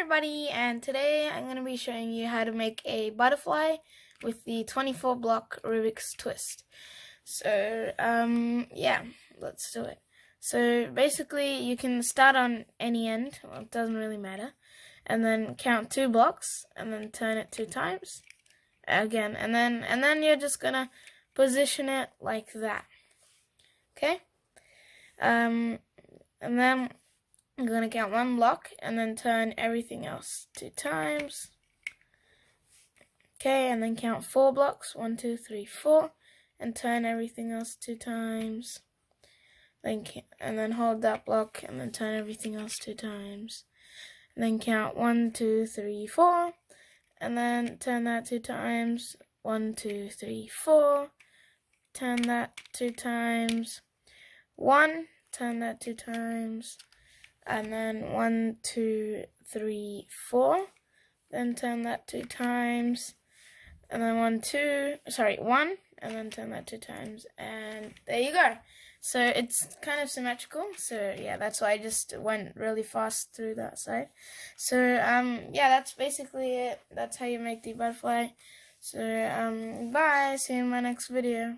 everybody, and today I'm going to be showing you how to make a butterfly with the 24 block Rubik's Twist. So, yeah, let's do it. So basically you can start on any end, well, it doesn't really matter, and then count 2 blocks and then turn it 2 times again, and then you're just going to position it like that. Okay? And then I'm going to count 1 block and then turn everything else 2 times. Okay, and then count 4 blocks, 1, 2, 3, 4, and turn everything else 2 times. And then hold that block and then turn everything else 2 times. And then count 1, 2, 3, 4, and then turn that 2 times. 1, 2, 3, 4, turn that 2 times. 1, turn that 2 times. And then 1, 2, 3, 4, then turn that 2 times, and then 1, and then turn that 2 times, and there you go. So it's kind of symmetrical, so yeah, that's why I just went really fast through that side. So yeah, that's basically it. That's how you make the butterfly. So bye, see you in my next video.